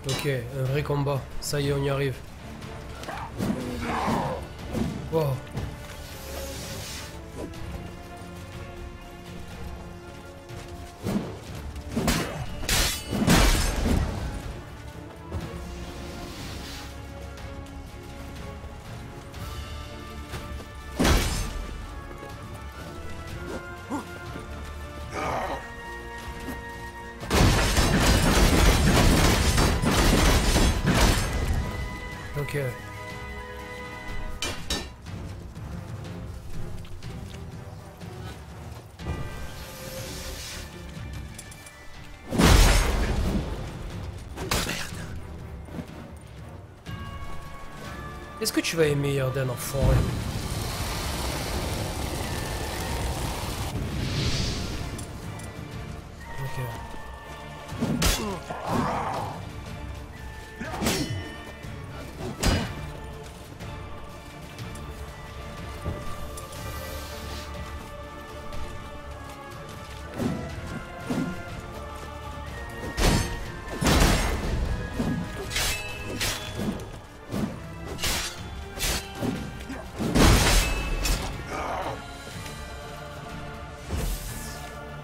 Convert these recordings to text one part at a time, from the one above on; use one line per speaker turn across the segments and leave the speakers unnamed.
Ok, un vrai combat. Ça y est, on y arrive. Wow. Ok. Est-ce que tu vas aimer Erden en forêt? Ok.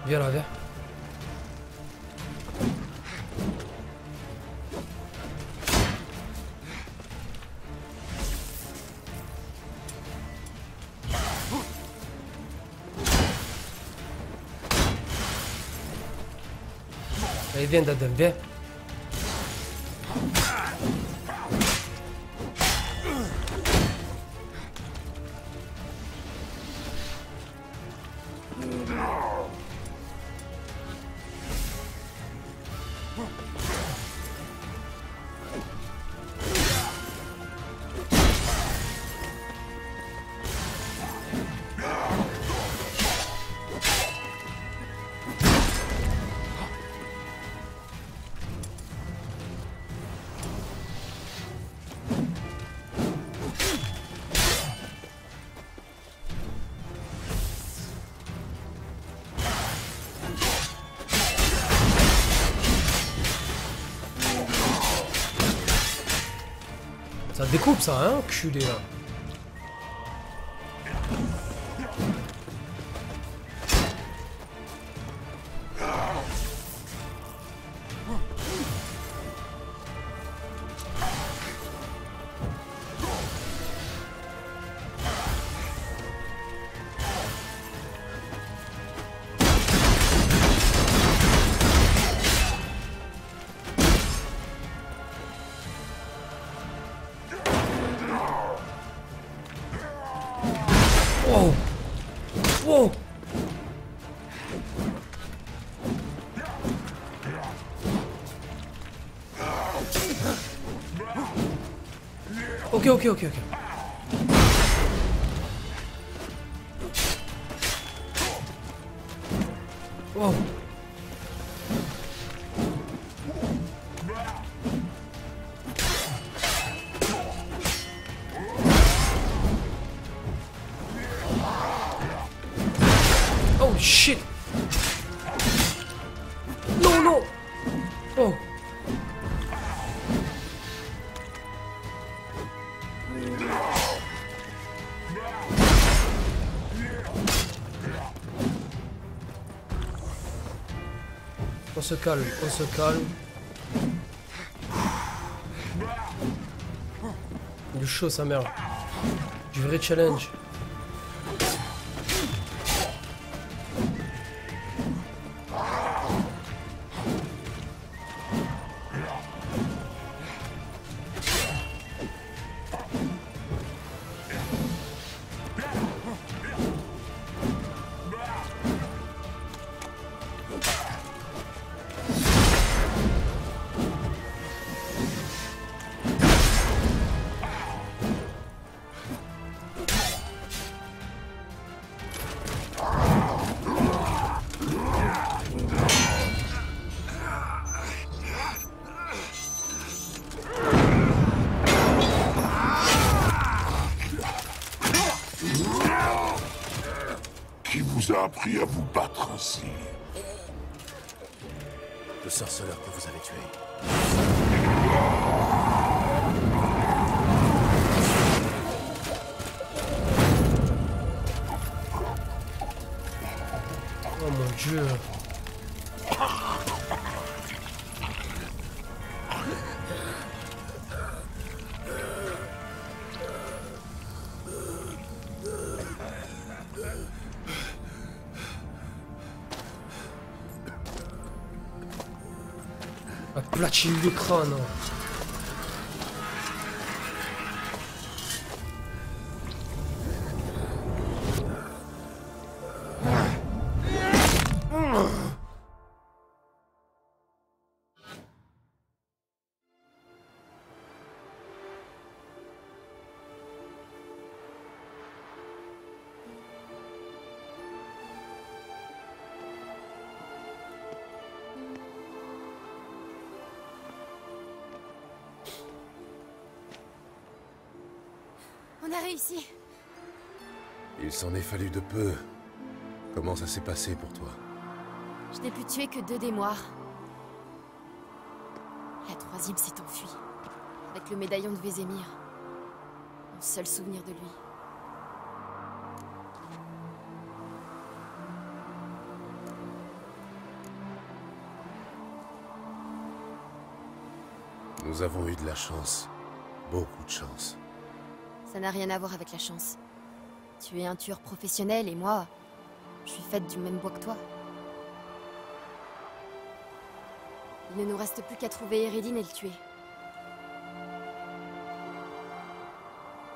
Viens là, viens. Allez, viens, Daden, viens. Ça découpe ça, hein, culé là. Wow. Wow. Ok, ok, ok, ok. Wow. Oh shit. Non, non. Oh. On se calme, on se calme. Du chaud sa mère. Du vrai challenge.
Qui vous a appris à vous battre ainsi?
Le sorceleur que vous avez tué.
Oh mon dieu. Ah, platine le crâne.
On a réussi.
Il s'en est fallu de peu. Comment ça s'est passé pour toi?
Je n'ai pu tuer que 2 démoires. La 3e s'est enfuie. Avec le médaillon de Vézémir. Mon seul souvenir de lui.
Nous avons eu de la chance. Beaucoup de chance.
Ça n'a rien à voir avec la chance. Tu es un tueur professionnel et moi, je suis faite du même bois que toi. Il ne nous reste plus qu'à trouver Eredin et le tuer.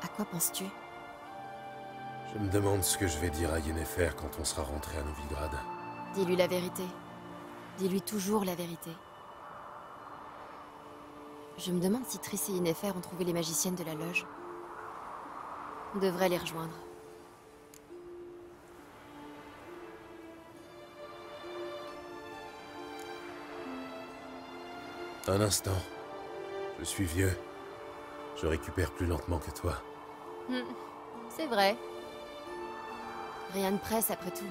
À quoi penses-tu?
Je me demande ce que je vais dire à Yennefer quand on sera rentré à Novigrad.
Dis-lui la vérité. Dis-lui toujours la vérité. Je me demande si Triss et Yennefer ont trouvé les magiciennes de la loge. On devrait les rejoindre.
Un instant. Je suis vieux. Je récupère plus lentement que toi.
C'est vrai. Rien ne presse après tout.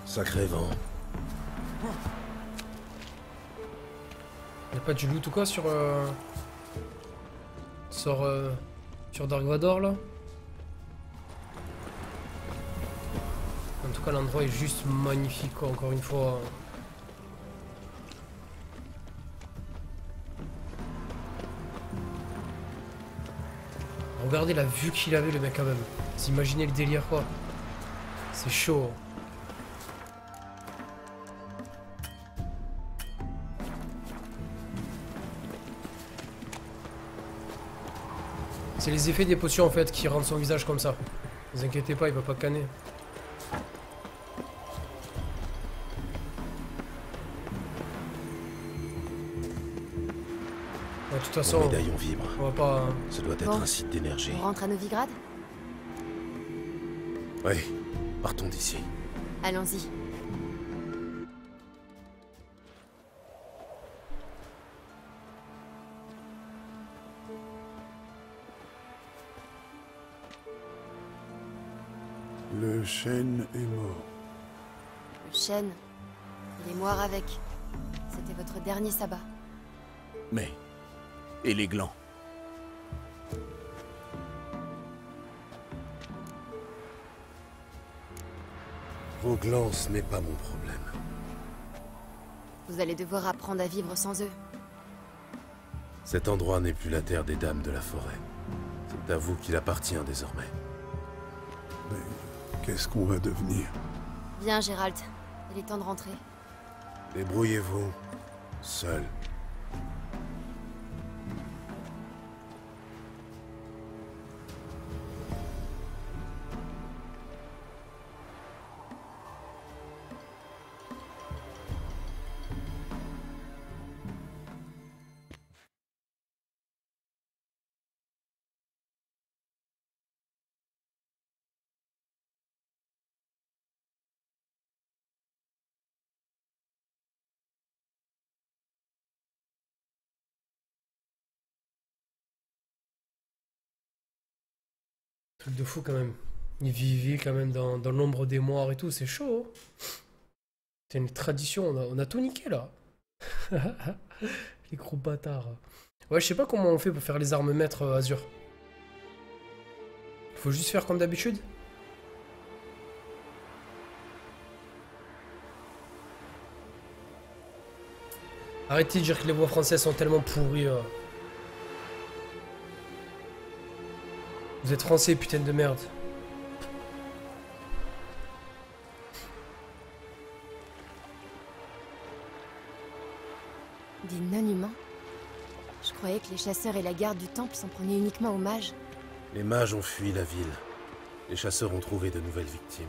Sacré vent.
Y'a pas du loot ou quoi sur sur Dark Vador là? En tout cas l'endroit est juste magnifique quoi, encore une fois. Regardez la vue qu'il avait le mec quand même. Vous imaginez le délire quoi. C'est chaud. C'est les effets des potions en fait qui rendent son visage comme ça. Ne vous inquiétez pas, il va pas canner. Ouais, de toute façon,
Mon médaillon vibre.
on va pas...
Ça doit être un site d'énergie.
On rentre à Novigrad?
Oui, partons d'ici.
Allons-y.
Le chêne est mort.
Le chêne, il est mort avec. C'était votre dernier sabbat.
Mais... Et les glands?
Vos glands, ce n'est pas mon problème.
Vous allez devoir apprendre à vivre sans eux.
Cet endroit n'est plus la terre des dames de la forêt. C'est à vous qu'il appartient désormais.
Mais qu'est-ce qu'on va devenir?
Viens, Gérald. Il est temps de rentrer.
Débrouillez-vous, seul.
Truc de fou quand même. Il vivait quand même dans l'ombre des morts et tout, c'est chaud. Hein. C'est une tradition, on a tout niqué là. Les gros bâtards. Ouais, je sais pas comment on fait pour faire les armes maîtres Azur. Faut juste faire comme d'habitude. Arrêtez de dire que les voix françaises sont tellement pourries. Vous êtes français, putain de merde.
Des non-humains? Je croyais que les chasseurs et la garde du temple s'en prenaient uniquement aux mages.
Les mages ont fui la ville. Les chasseurs ont trouvé de nouvelles victimes.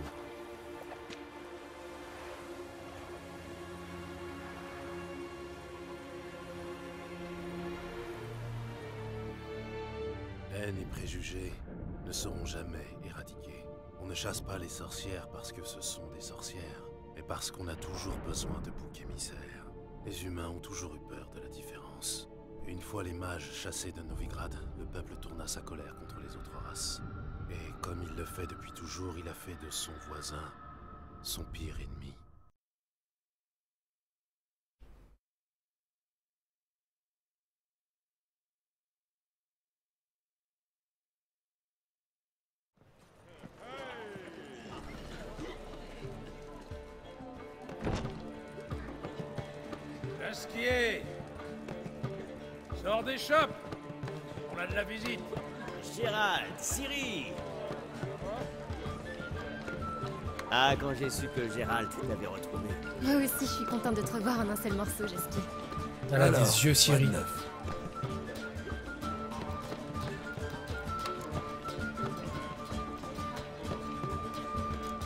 Haine et préjugés ne seront jamais éradiqués. On ne chasse pas les sorcières parce que ce sont des sorcières, mais parce qu'on a toujours besoin de boucs émissaires. Les humains ont toujours eu peur de la différence. Et une fois les mages chassés de Novigrad, le peuple tourna sa colère contre les autres races. Et comme il le fait depuis toujours, il a fait de son voisin son pire ennemi.
Jasquier, sors des chopes. On a de la visite.
Gérald, Ciri. Ah, quand j'ai su que Gérald t'avait retrouvé.
Moi aussi, je suis contente de te revoir en un seul morceau, Jasquier.
Elle a des yeux, Ciri.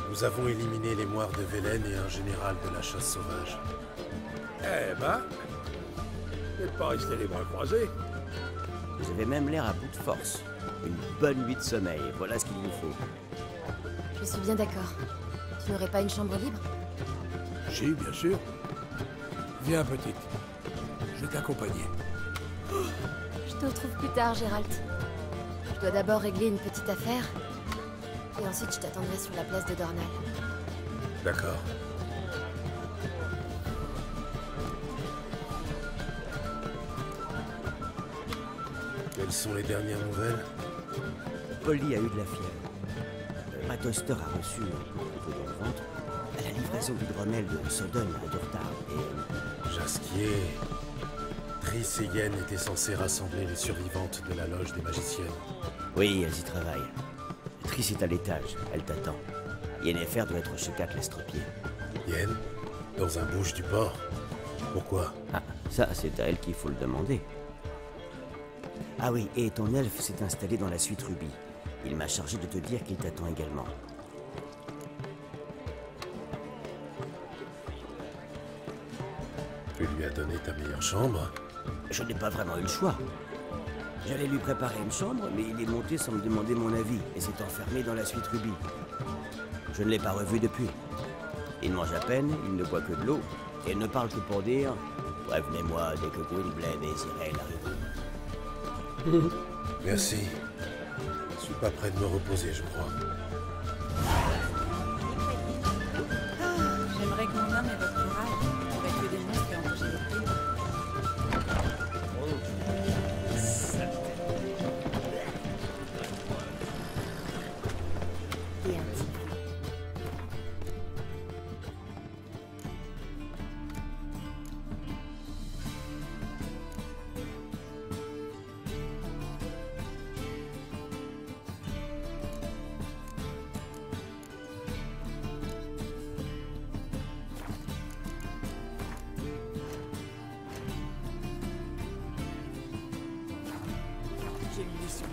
Nous avons éliminé les moires de Velen et un général de la chasse sauvage.
Eh ben, vous n'êtes pas resté les bras croisés.
Vous avez même l'air à bout de force. Une bonne nuit de sommeil, voilà ce qu'il vous faut.
Je suis bien d'accord. Tu n'aurais pas une chambre libre?
Si, bien sûr. Viens, petite. Je vais t'accompagner.
Je te retrouve plus tard, Gérald. Je dois d'abord régler une petite affaire. Et ensuite, je t'attendrai sur la place de Dornal.
D'accord. Quelles sont les dernières nouvelles?
Polly a eu de la fièvre. Matoster a reçu un coup dans le ventre à la livraison d'hydromel de Sodon à Durtar et...
Jasquier. Triss et Yen étaient censés rassembler les survivantes de la loge des magiciennes.
Oui, elles y travaillent. Triss est à l'étage, elle t'attend. Yennefer doit être chez Kat l'Estropié.
Yen? Dans un bouge du port? Pourquoi?
Ah, ça, c'est à elle qu'il faut le demander. Ah oui, et ton elfe s'est installé dans la suite Ruby. Il m'a chargé de te dire qu'il t'attend également.
Tu lui as donné ta meilleure chambre?
Je n'ai pas vraiment eu le choix. J'allais lui préparer une chambre, mais il est monté sans me demander mon avis et s'est enfermé dans la suite Ruby. Je ne l'ai pas revu depuis. Il mange à peine, il ne boit que de l'eau, et il ne parle que pour dire « Prévenez-moi dès que Gwynblade et Zirael arrivent. »
Merci. Je suis pas prêt de me reposer, je crois.
J'aimerais que mon homme ait votre courage pour tuer des monstres et empêcher les crimes.
Et un petit.
J'ai une mission.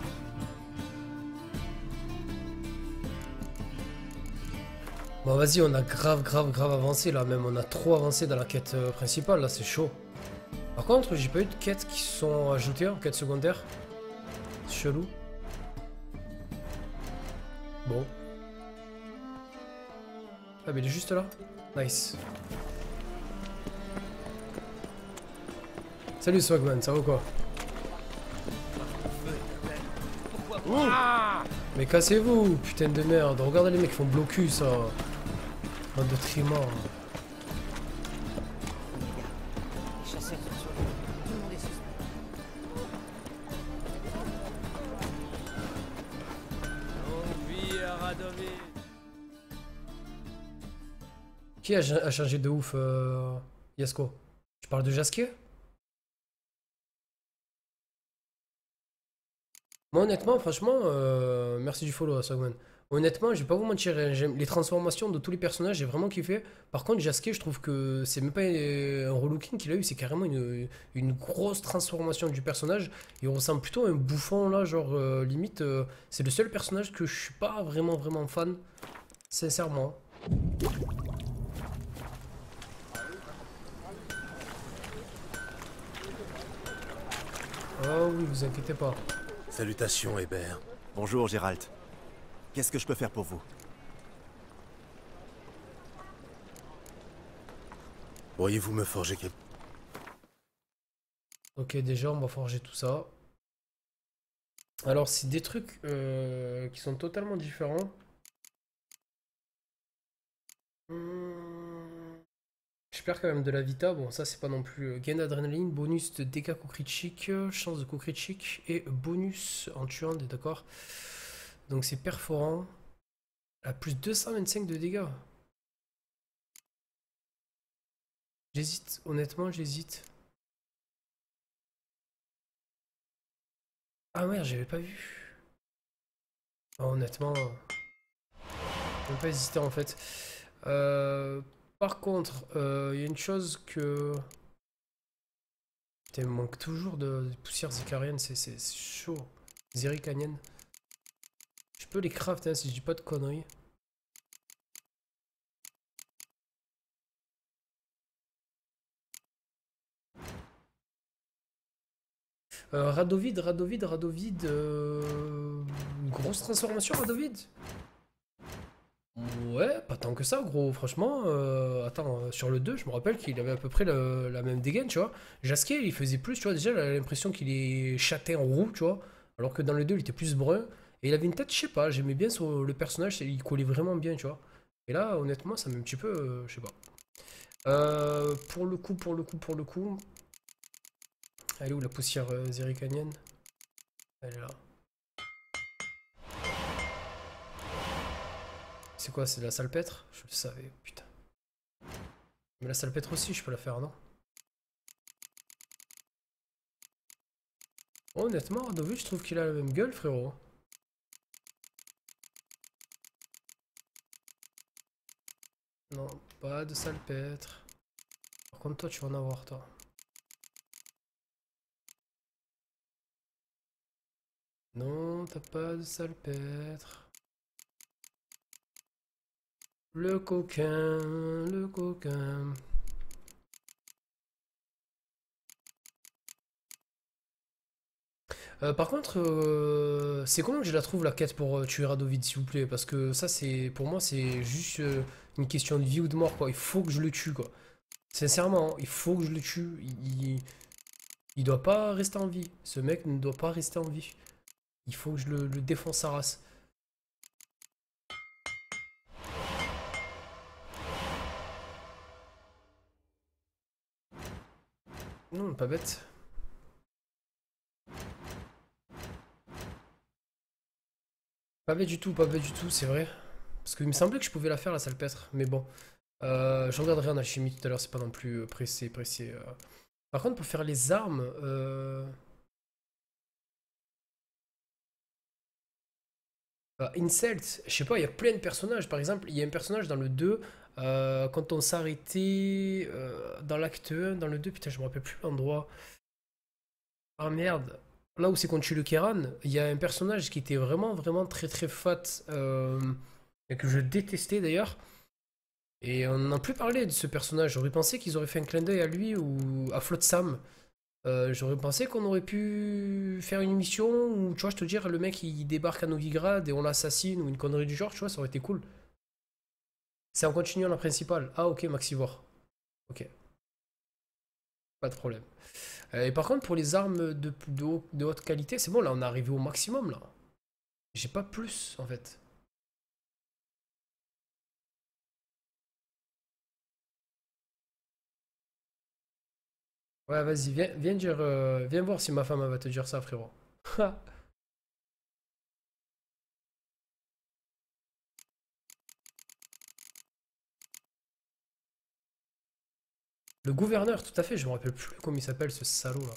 Bon vas-y, on a grave avancé là, même on a trop avancé dans la quête principale, là c'est chaud. Par contre, j'ai pas eu de quêtes qui sont ajoutées en quête secondaire. C'est chelou. Bon. Ah mais il est juste là. Nice. Salut Swagman, ça va ou quoi?
Ah,
Mais cassez-vous, putain de merde. Regardez les mecs qui font blocus, ça. Bande de trimards.
Les chasseurs sont sur lui. Tout le monde est suspect.
Qui a changé de ouf, Yasko? Tu parles de Jasquier? Moi honnêtement, franchement, merci du follow, Sagman. Honnêtement, je vais pas vous mentir, hein, j'aime les transformations de tous les personnages, j'ai vraiment kiffé. Par contre, Jasquier, je trouve que c'est même pas un relooking qu'il a eu, c'est carrément une grosse transformation du personnage. Il ressemble plutôt à un bouffon là, genre limite, c'est le seul personnage que je suis pas vraiment fan, sincèrement. Oh oui, vous inquiétez pas.
Salutations, Hébert.
Bonjour, Gérald. Qu'est-ce que je peux faire pour vous?
Pourriez-vous me forger quelque...
Ok, déjà, on va forger tout ça. Alors, c'est des trucs qui sont totalement différents. Je perds quand même de la vita. Bon, ça, c'est pas non plus gain d'adrénaline, bonus de dégâts coup critique, chance de coup critique et bonus en tuant, d'accord. Donc, c'est perforant. À plus 225 de dégâts. J'hésite, honnêtement, j'hésite. Ah merde, j'avais pas vu. Ah, honnêtement, je vais pas hésiter en fait. Par contre, il y a une chose que... Putain, il me manque toujours de poussières zécariennes, c'est chaud. Zéricaniennes. Je peux les craft hein, si je dis pas de conneries. Radovid. Une grosse transformation, Radovid. Ouais, pas tant que ça, gros. Franchement, attends, sur le 2, je me rappelle qu'il avait à peu près la même dégaine, tu vois. Jasquier, il faisait plus, tu vois. Déjà, il a l'impression qu'il est châtain roux, tu vois. Alors que dans le 2, il était plus brun. Et il avait une tête, je sais pas, j'aimais bien le personnage, il collait vraiment bien, tu vois. Et là, honnêtement, ça m'a un petit peu, je sais pas. Pour le coup. Elle est où la poussière zéricanienne? Elle est là. C'est quoi? C'est de la salpêtre? Je le savais, putain. Mais la salpêtre aussi, je peux la faire, non? Honnêtement, Radovid, je trouve qu'il a la même gueule, frérot. Non, pas de salpêtre. Par contre, toi, tu vas en avoir, toi. Non, t'as pas de salpêtre. Le coquin. Par contre, c'est comment que je la trouve la quête pour tuer Radovid, s'il vous plaît? Parce que ça, c'est pour moi, c'est juste une question de vie ou de mort, quoi. Il faut que je le tue, quoi. Sincèrement, hein, il faut que je le tue. Il doit pas rester en vie. Ce mec ne doit pas rester en vie. Il faut que je le défonce sa race. Non, pas bête. Pas bête du tout, c'est vrai. Parce qu'il me semblait que je pouvais la faire, la salpêtre. Mais bon. Je regarderai en alchimie tout à l'heure, c'est pas non plus pressé. Par contre, pour faire les armes... Incelt, je sais pas, il y a plein de personnages. Par exemple, il y a un personnage dans le 2, quand on s'arrêtait dans l'acte 1, dans le 2, putain, je me rappelle plus l'endroit. Ah merde. Là où c'est qu'on tue le Kéran, il y a un personnage qui était vraiment très fat, et que je détestais d'ailleurs. Et on n'a plus parlé de ce personnage. J'aurais pensé qu'ils auraient fait un clin d'œil à lui ou à Flotsam. J'aurais pensé qu'on aurait pu faire une mission où, tu vois, je te dire, le mec il débarque à Novigrad et on l'assassine ou une connerie du genre, tu vois, ça aurait été cool. C'est en continuant la principale. Ah, ok, Maxivore. Ok. Pas de problème. Et par contre, pour les armes de haute qualité, c'est bon, là, on est arrivé au maximum, là. J'ai pas plus en fait. Ouais, vas-y, viens dire, viens voir si ma femme elle va te dire ça, frérot. Le gouverneur, tout à fait, je me rappelle plus comment il s'appelle ce salaud là.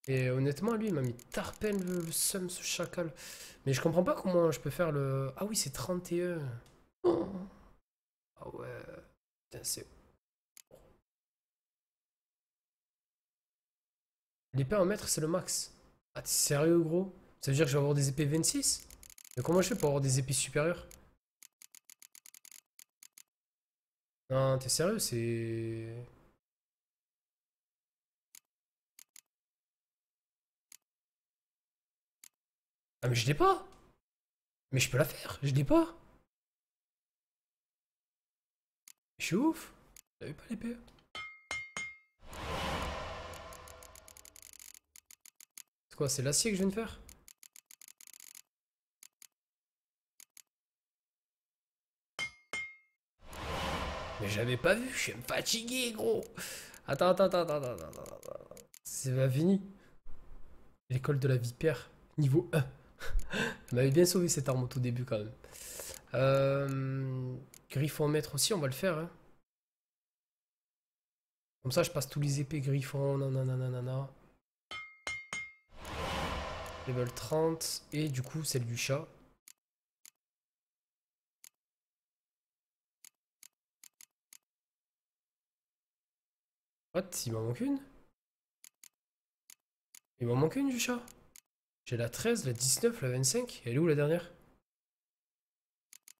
Et honnêtement, lui, il m'a mis tarpène le seum, ce chacal. Mais je comprends pas comment je peux faire le... Ah oui, c'est 31. Oh. Ah ouais. Putain, c'est... L'épée en mètre, c'est le max. Ah, t'es sérieux, gros? Ça veut dire que je vais avoir des épées 26? Mais comment je fais pour avoir des épées supérieures? Non, t'es sérieux, c'est... Ah mais je l'ai pas. Mais je peux la faire, je l'ai pas. Je suis ouf. J'avais pas l'épée. C'est quoi, c'est l'acier que je viens de faire? Mais j'avais pas vu, je suis fatigué, gros. Attends. C'est pas fini. L'école de la vipère, niveau 1. Elle m'avait bien sauvé cette arme au tout début quand même. Griffon maître aussi, on va le faire. Hein. Comme ça, je passe tous les épées griffon, nanana. Level 30. Et du coup, celle du chat. What? Il m'en manque une? Il m'en manque une du chat? J'ai la 13, la 19, la 25. Elle est où la dernière?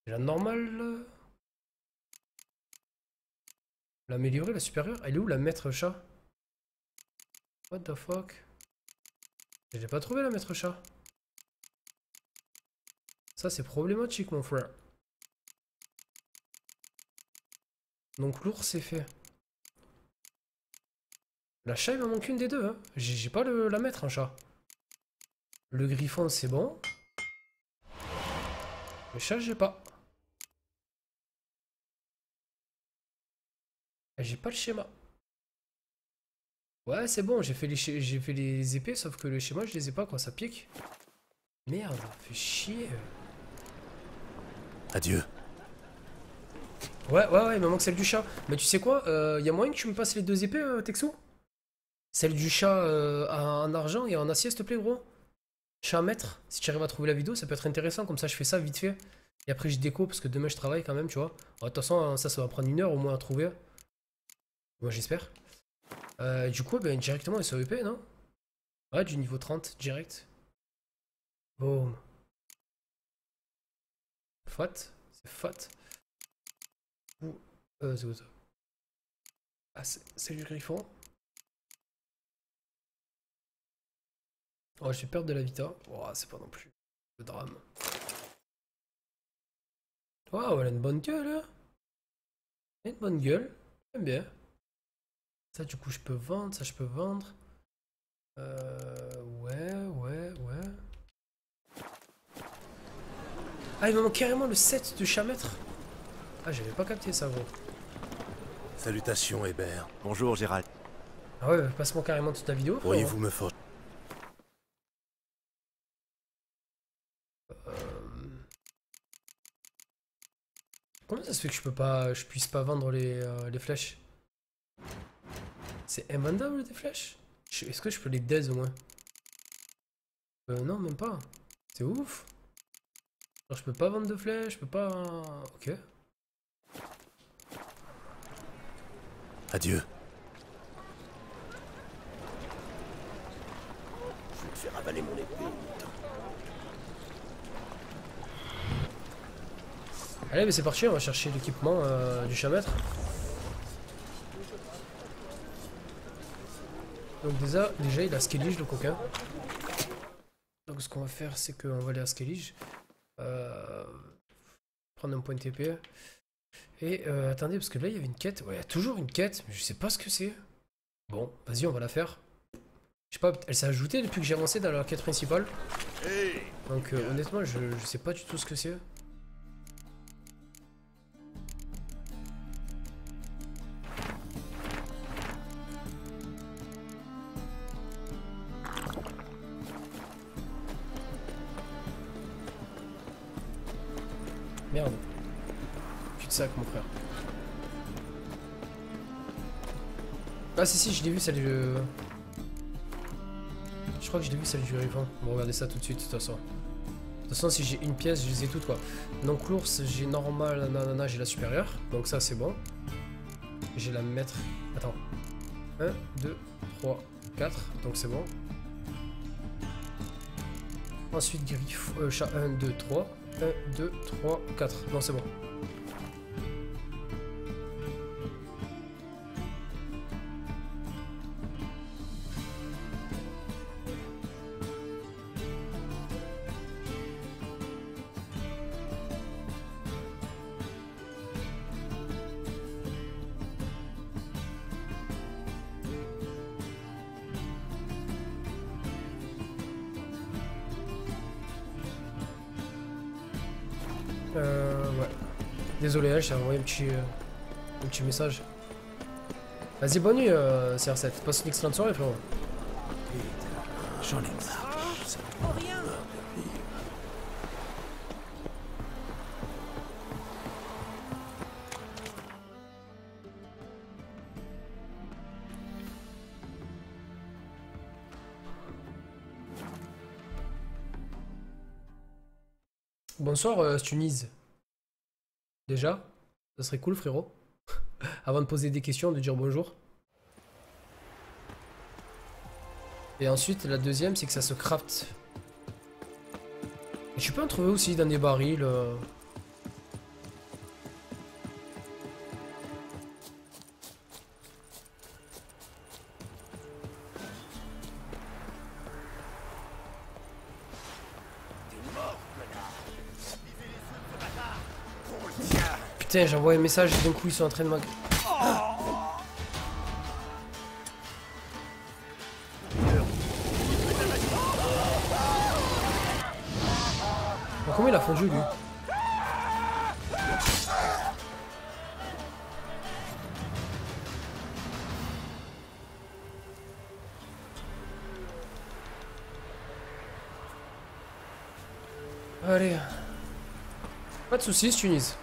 J'ai la normale. L'améliorer, la supérieure. Elle est où la maître chat? What the fuck? Je l'ai pas trouvé la maître chat. Ça c'est problématique mon frère. Donc l'ours c'est fait. La chat il m'en manque une des deux. Hein. J'ai pas la maître en chat. Le griffon c'est bon. Le chat j'ai pas. J'ai pas le schéma. Ouais c'est bon, j'ai fait les épées sauf que le schéma je les ai pas quoi, ça pique. Merde, fait chier.
Adieu.
Ouais, il me manque celle du chat. Mais tu sais quoi, y a moyen que tu me passes les deux épées, Texo? Celle du chat en argent et en acier, s'il te plaît, gros. Chat maître. Si tu arrives à trouver la vidéo, ça peut être intéressant. Comme ça, je fais ça vite fait. Et après, je déco parce que demain, je travaille quand même, tu vois. De toute façon, ça va prendre 1 heure au moins à trouver. Moi, j'espère. Du coup, ben, directement SOEP, non? Ouais, du niveau 30, direct. Boom. Fat. C'est fat. Ou... c'est quoi ça? Ah, c'est du griffon. Oh, je vais perdre de la vita. Oh, c'est pas non plus le drame. Waouh, elle a une bonne gueule, hein. Elle a une bonne gueule. J'aime bien. Ça, du coup, je peux vendre. Ça, je peux vendre. Ouais. Ah, il me manque carrément le set de chat maître. Ah, j'avais pas capté ça, gros.
Salutations, Hébert.
Bonjour, Gérald.
Ah ouais, passe-moi carrément toute ta vidéo.
Pourriez-vous me forger?
Comment ça se fait que je puisse pas vendre les flèches? C'est invendable des flèches? Est-ce que je peux les daze au moins? Non, même pas. C'est ouf. Alors, je peux pas vendre de flèches, je peux pas... Ok.
Adieu.
Je vais te faire avaler mon épée.
Allez, mais c'est parti, on va chercher l'équipement du chat maître. Donc déjà il a Skellige le coquin. Donc ce qu'on va faire c'est qu'on va aller à Skellige. Prendre un point de TP. Et attendez parce que là il y avait une quête. Ouais il y a toujours une quête mais je sais pas ce que c'est. Bon vas-y on va la faire. Je sais pas, elle s'est ajoutée depuis que j'ai avancé dans la quête principale. Donc honnêtement, je sais pas du tout ce que c'est. Merde. Cul-de-sac, mon frère. Ah si, je l'ai vu, celle du... Je crois que je l'ai vu, celle du Rivan. On va regarder ça tout de suite, de toute façon. De toute façon, si j'ai une pièce, je les ai toutes, quoi. Donc l'ours, j'ai normal, nanana, j'ai la supérieure. Donc ça, c'est bon. J'ai la mettre... Attends. 1, 2, 3, 4. Donc c'est bon. Ensuite, griffe... chat 1, 2, 3. 1, 2, 3, 4. Non, c'est bon. Ouais. Désolé, hein, j'ai envoyé un petit message. Vas-y, bonne nuit, CR7. Passe une excellente soirée, frérot.
J'en ai marre.
Bonsoir, Stuniz. Déjà, ça serait cool, frérot. Avant de poser des questions, de dire bonjour. Et ensuite, la deuxième, c'est que ça se craft. Et tu peux en trouver aussi dans des barils. Putain, j'envoie un message et d'un coup ils sont en train de mag... Bon, comment il a fondu lui? Allez. Pas de soucis, Tunis.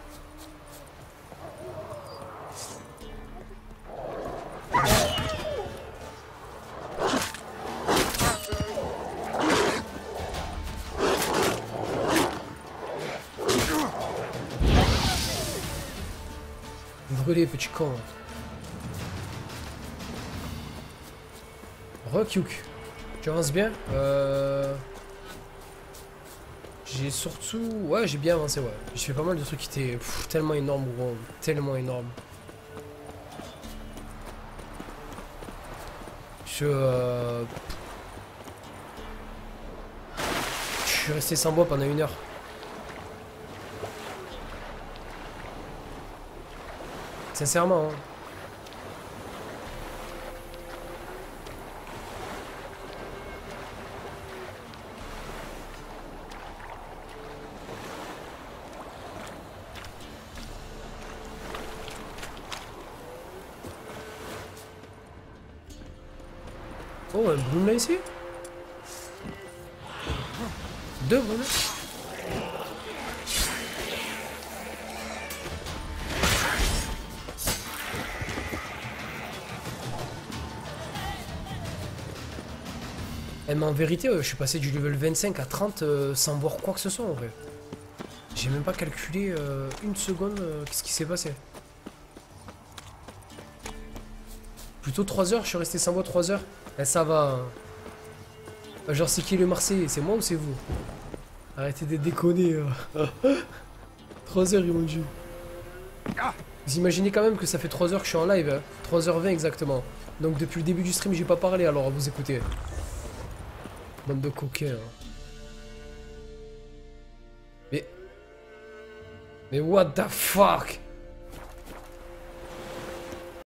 Brûlé, petit con. Rekyuk. Tu avances bien? J'ai surtout... Ouais, j'ai bien avancé, ouais. J'ai fait pas mal de trucs qui étaient tellement énormes, gros. Tellement énormes. Je suis resté sans bois pendant 1 heure. Sincèrement, hein. Oh, un bloom là ici? 2 blooms. Mais en vérité, je suis passé du level 25 à 30 sans voir quoi que ce soit en vrai. J'ai même pas calculé 1 seconde qu'est-ce qui s'est passé. Plutôt 3 heures, je suis resté sans voix 3 heures. Eh, ça va. Genre, c'est qui le Marseillais? C'est moi ou c'est vous? Arrêtez de déconner. 3 heures, ils m'ont dit. Vous imaginez quand même que ça fait 3 heures que je suis en live. Hein. 3h20 exactement. Donc, depuis le début du stream, j'ai pas parlé alors à vous écouter. Bande de coquins. Mais what the fuck?